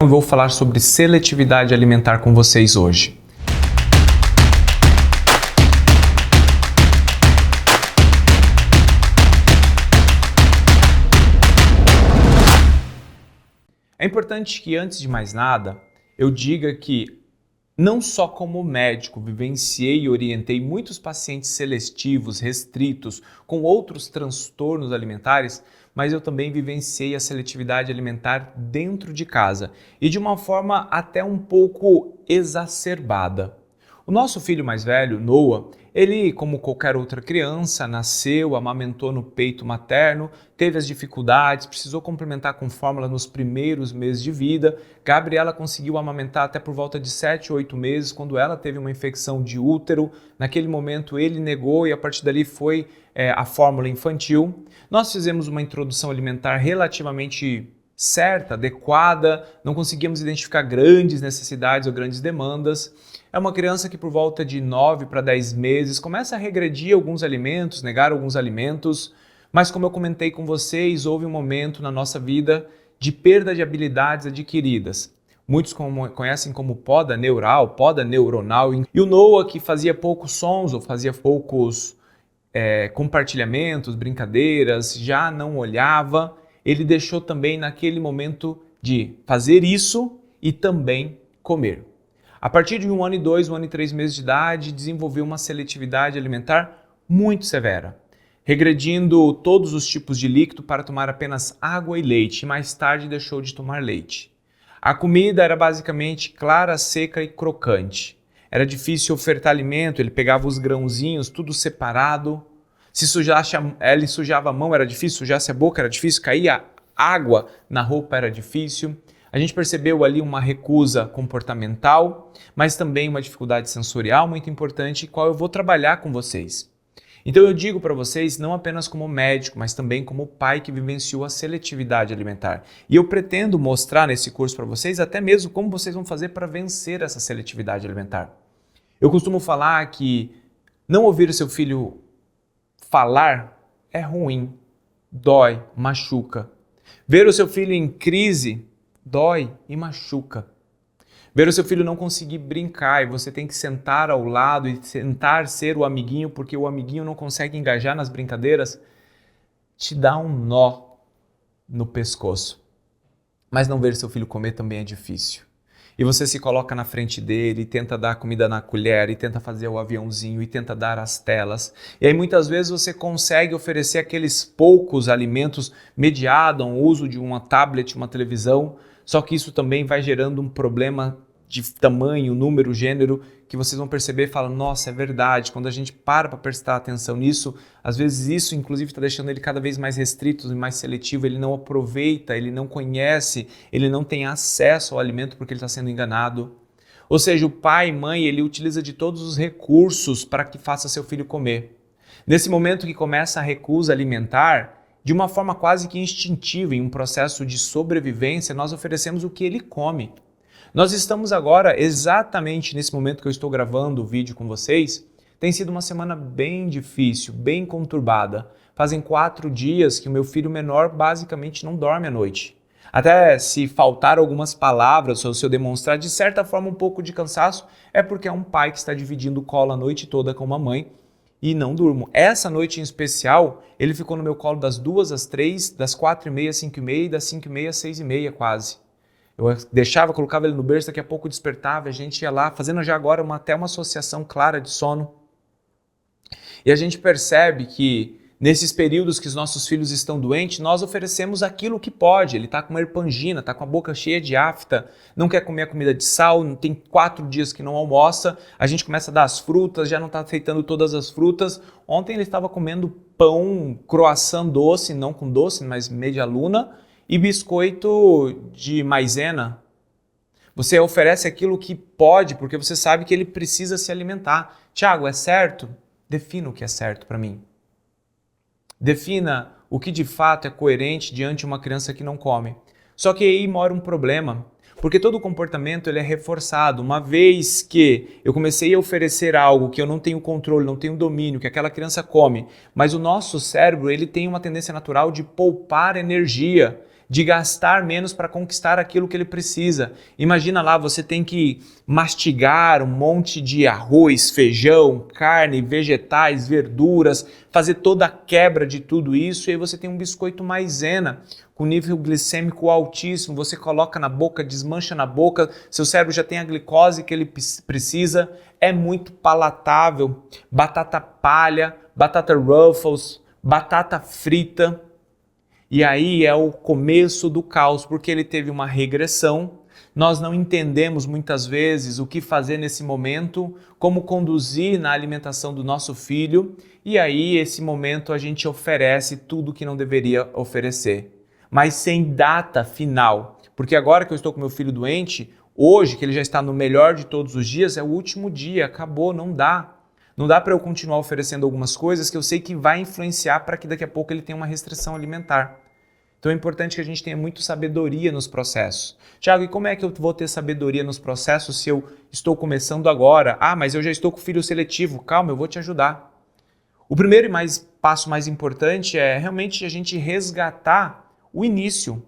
Eu vou falar sobre seletividade alimentar com vocês hoje. É importante que, antes de mais nada, eu diga que não só como médico vivenciei e orientei muitos pacientes seletivos, restritos, com outros transtornos alimentares, mas eu também vivenciei a seletividade alimentar dentro de casa e de uma forma até um pouco exacerbada. O nosso filho mais velho, Noah, ele, como qualquer outra criança, nasceu, amamentou no peito materno, teve as dificuldades, precisou complementar com fórmula nos primeiros meses de vida. Gabriela conseguiu amamentar até por volta de 7 ou 8 meses, quando ela teve uma infecção de útero. Naquele momento ele negou e a partir dali foi a fórmula infantil. Nós fizemos uma introdução alimentar relativamente certa, adequada, não conseguíamos identificar grandes necessidades ou grandes demandas. É uma criança que por volta de 9 para 10 meses começa a regredir alguns alimentos, negar alguns alimentos, mas como eu comentei com vocês, houve um momento na nossa vida de perda de habilidades adquiridas. Muitos conhecem como poda neural, poda neuronal, e o Noah, que fazia poucos sons ou fazia poucos compartilhamentos, brincadeiras, já não olhava, ele deixou também naquele momento de fazer isso e também comer. A partir de 1 ano e 2, 1 ano e 3 meses de idade, desenvolveu uma seletividade alimentar muito severa, regredindo todos os tipos de líquido para tomar apenas água e leite, e mais tarde deixou de tomar leite. A comida era basicamente clara, seca e crocante. Era difícil ofertar alimento, ele pegava os grãozinhos, tudo separado. Se sujasse, ele sujava a mão, era difícil, sujasse a boca, era difícil, caía água na roupa, era difícil. A gente percebeu ali uma recusa comportamental, mas também uma dificuldade sensorial muito importante, qual eu vou trabalhar com vocês. Então eu digo para vocês, não apenas como médico, mas também como pai que vivenciou a seletividade alimentar. E eu pretendo mostrar nesse curso para vocês até mesmo como vocês vão fazer para vencer essa seletividade alimentar. Eu costumo falar que não ouvir o seu filho falar é ruim, dói, machuca. Ver o seu filho em crise dói e machuca. Ver o seu filho não conseguir brincar e você tem que sentar ao lado e tentar ser o amiguinho porque o amiguinho não consegue engajar nas brincadeiras, te dá um nó no pescoço. Mas não ver seu filho comer também é difícil. E você se coloca na frente dele, tenta dar comida na colher, e tenta fazer o aviãozinho, e tenta dar as telas. E aí muitas vezes você consegue oferecer aqueles poucos alimentos mediado ao uso de uma tablet, uma televisão, só que isso também vai gerando um problema de tamanho, número, gênero, que vocês vão perceber e falam, nossa, é verdade, quando a gente para prestar atenção nisso, às vezes isso inclusive está deixando ele cada vez mais restrito e mais seletivo, ele não aproveita, ele não conhece, ele não tem acesso ao alimento porque ele está sendo enganado. Ou seja, o pai e mãe, ele utiliza de todos os recursos para que faça seu filho comer. Nesse momento que começa a recusa alimentar, de uma forma quase que instintiva, em um processo de sobrevivência, nós oferecemos o que ele come. Nós estamos agora, exatamente nesse momento que eu estou gravando o vídeo com vocês, tem sido uma semana bem difícil, bem conturbada. Fazem 4 dias que o meu filho menor basicamente não dorme à noite. Até se faltar algumas palavras ou se eu demonstrar de certa forma um pouco de cansaço, é porque é um pai que está dividindo o colo a noite toda com uma mãe e não durmo. Essa noite em especial, ele ficou no meu colo das 2 às 3, das 4h30 às 5h30 e das 5h30 às 6h30 quase. Eu deixava, colocava ele no berço, daqui a pouco despertava, a gente ia lá, fazendo já agora até uma associação clara de sono. E a gente percebe que nesses períodos que os nossos filhos estão doentes, nós oferecemos aquilo que pode. Ele está com uma herpangina, está com a boca cheia de afta, não quer comer a comida de sal, tem 4 dias que não almoça, a gente começa a dar as frutas, já não está aceitando todas as frutas. Ontem ele estava comendo pão, croissant doce, não com doce, mas media luna, e biscoito de maisena. Você oferece aquilo que pode, porque você sabe que ele precisa se alimentar. Tiago, é certo? Defina o que é certo para mim. Defina o que de fato é coerente diante de uma criança que não come. Só que aí mora um problema, porque todo comportamento ele é reforçado. Uma vez que eu comecei a oferecer algo que eu não tenho controle, não tenho domínio, que aquela criança come, mas o nosso cérebro ele tem uma tendência natural de poupar energia, de gastar menos para conquistar aquilo que ele precisa. Imagina lá, você tem que mastigar um monte de arroz, feijão, carne, vegetais, verduras, fazer toda a quebra de tudo isso, e aí você tem um biscoito maisena com nível glicêmico altíssimo, você coloca na boca, desmancha na boca, seu cérebro já tem a glicose que ele precisa, é muito palatável. Batata palha, batata Ruffles, batata frita. E aí é o começo do caos, porque ele teve uma regressão. Nós não entendemos muitas vezes o que fazer nesse momento, como conduzir na alimentação do nosso filho, e aí esse momento a gente oferece tudo que não deveria oferecer, mas sem data final. Porque agora que eu estou com meu filho doente, hoje que ele já está no melhor de todos os dias, é o último dia, acabou, não dá. Não dá para eu continuar oferecendo algumas coisas que eu sei que vai influenciar para que daqui a pouco ele tenha uma restrição alimentar. Então é importante que a gente tenha muito sabedoria nos processos. Tiago, e como é que eu vou ter sabedoria nos processos se eu estou começando agora? Ah, mas eu já estou com filho seletivo. Calma, eu vou te ajudar. O primeiro e passo mais importante é realmente a gente resgatar o início.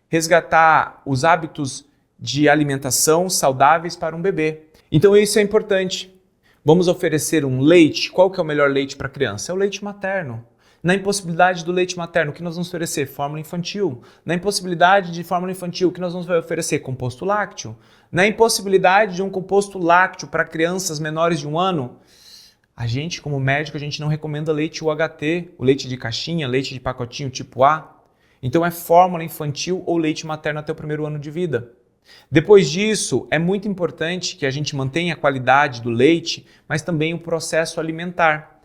Resgatar os hábitos de alimentação saudáveis para um bebê. Então isso é importante. Vamos oferecer um leite. Qual que é o melhor leite para a criança? É o leite materno. Na impossibilidade do leite materno, o que nós vamos oferecer? Fórmula infantil. Na impossibilidade de fórmula infantil, o que nós vamos oferecer? Composto lácteo. Na impossibilidade de um composto lácteo para crianças menores de 1 ano, a gente, como médico, a gente não recomenda leite UHT, o leite de caixinha, leite de pacotinho tipo A. Então é fórmula infantil ou leite materno até o 1º ano de vida. Depois disso, é muito importante que a gente mantenha a qualidade do leite, mas também o processo alimentar.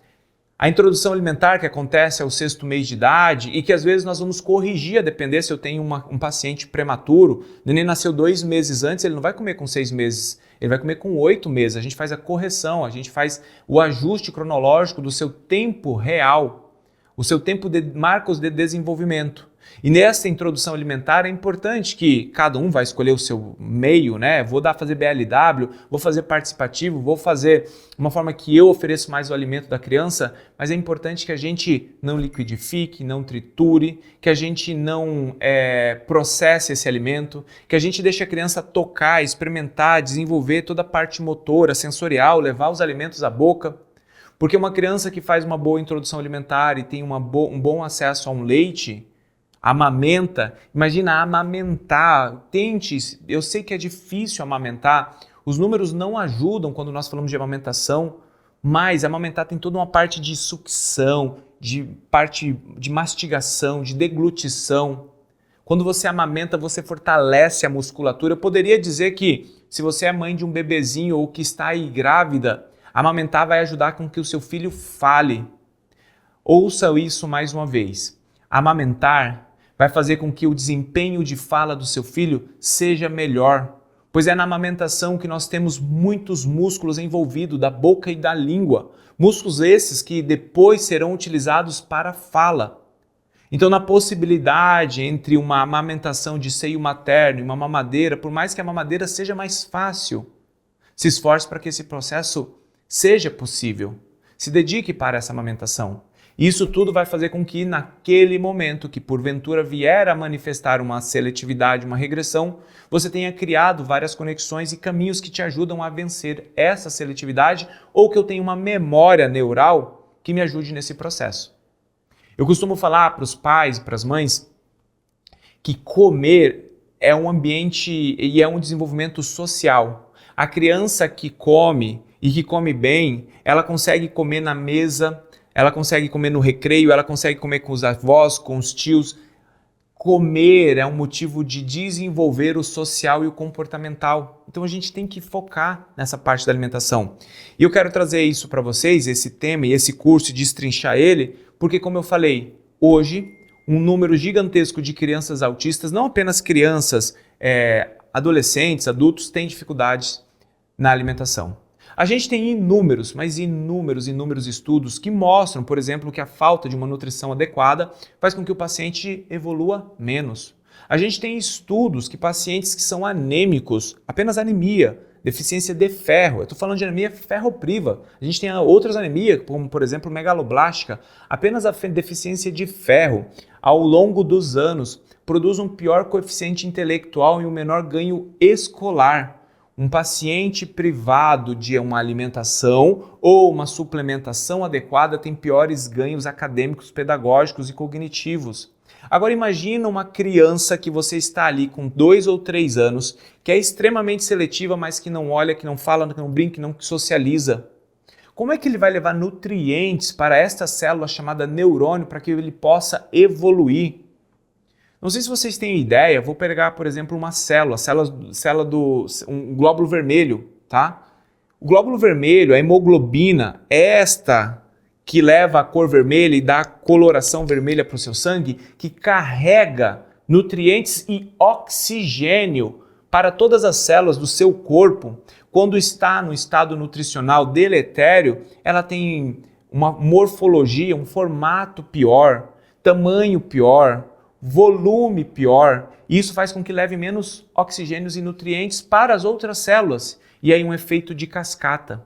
A introdução alimentar que acontece ao 6º mês de idade e que às vezes nós vamos corrigir a depender se eu tenho um paciente prematuro, o neném nasceu 2 meses antes, ele não vai comer com 6 meses, ele vai comer com 8 meses. A gente faz a correção, a gente faz o ajuste cronológico do seu tempo real, o seu tempo de marcos de desenvolvimento. E nessa introdução alimentar é importante que cada um vai escolher o seu meio, né? Vou fazer BLW, vou fazer participativo, vou fazer uma forma que eu ofereço mais o alimento da criança, mas é importante que a gente não liquidifique, não triture, que a gente não processe esse alimento, que a gente deixe a criança tocar, experimentar, desenvolver toda a parte motora, sensorial, levar os alimentos à boca. Porque uma criança que faz uma boa introdução alimentar e tem um bom acesso a um leite, amamenta, imagina amamentar, tente, eu sei que é difícil amamentar, os números não ajudam quando nós falamos de amamentação, mas amamentar tem toda uma parte de sucção, parte de mastigação, de deglutição. Quando você amamenta, você fortalece a musculatura. Eu poderia dizer que se você é mãe de um bebezinho ou que está aí grávida, amamentar vai ajudar com que o seu filho fale. Ouça isso mais uma vez. Amamentar vai fazer com que o desempenho de fala do seu filho seja melhor, pois é na amamentação que nós temos muitos músculos envolvidos da boca e da língua, músculos esses que depois serão utilizados para a fala. Então, na possibilidade entre uma amamentação de seio materno e uma mamadeira, por mais que a mamadeira seja mais fácil, se esforce para que esse processo seja possível. Se dedique para essa amamentação. Isso tudo vai fazer com que naquele momento que porventura vier a manifestar uma seletividade, uma regressão, você tenha criado várias conexões e caminhos que te ajudam a vencer essa seletividade ou que eu tenha uma memória neural que me ajude nesse processo. Eu costumo falar para os pais e para as mães que comer é um ambiente e é um desenvolvimento social. A criança que come e que come bem, ela consegue comer na mesa, ela consegue comer no recreio, ela consegue comer com os avós, com os tios. Comer é um motivo de desenvolver o social e o comportamental. Então a gente tem que focar nessa parte da alimentação. E eu quero trazer isso para vocês, esse tema e esse curso, e destrinchar ele, porque como eu falei, hoje um número gigantesco de crianças autistas, não apenas crianças, adolescentes, adultos, têm dificuldades na alimentação. A gente tem inúmeros estudos que mostram, por exemplo, que a falta de uma nutrição adequada faz com que o paciente evolua menos. A gente tem estudos que pacientes que são anêmicos, apenas anemia, deficiência de ferro. Eu estou falando de anemia ferropriva. A gente tem outras anemias, como por exemplo megaloblástica. Apenas a deficiência de ferro, ao longo dos anos, produz um pior coeficiente intelectual e um menor ganho escolar. Um paciente privado de uma alimentação ou uma suplementação adequada tem piores ganhos acadêmicos, pedagógicos e cognitivos. Agora imagina uma criança que você está ali com 2 ou 3 anos, que é extremamente seletiva, mas que não olha, que não fala, que não brinca, que não socializa. Como é que ele vai levar nutrientes para esta célula chamada neurônio para que ele possa evoluir? Não sei se vocês têm ideia, vou pegar, por exemplo, uma célula um glóbulo vermelho, tá? O glóbulo vermelho, a hemoglobina, é esta que leva a cor vermelha e dá a coloração vermelha para o seu sangue, que carrega nutrientes e oxigênio para todas as células do seu corpo. Quando está no estado nutricional deletério, ela tem uma morfologia, um formato pior, tamanho pior, volume pior, e isso faz com que leve menos oxigênios e nutrientes para as outras células, e aí um efeito de cascata.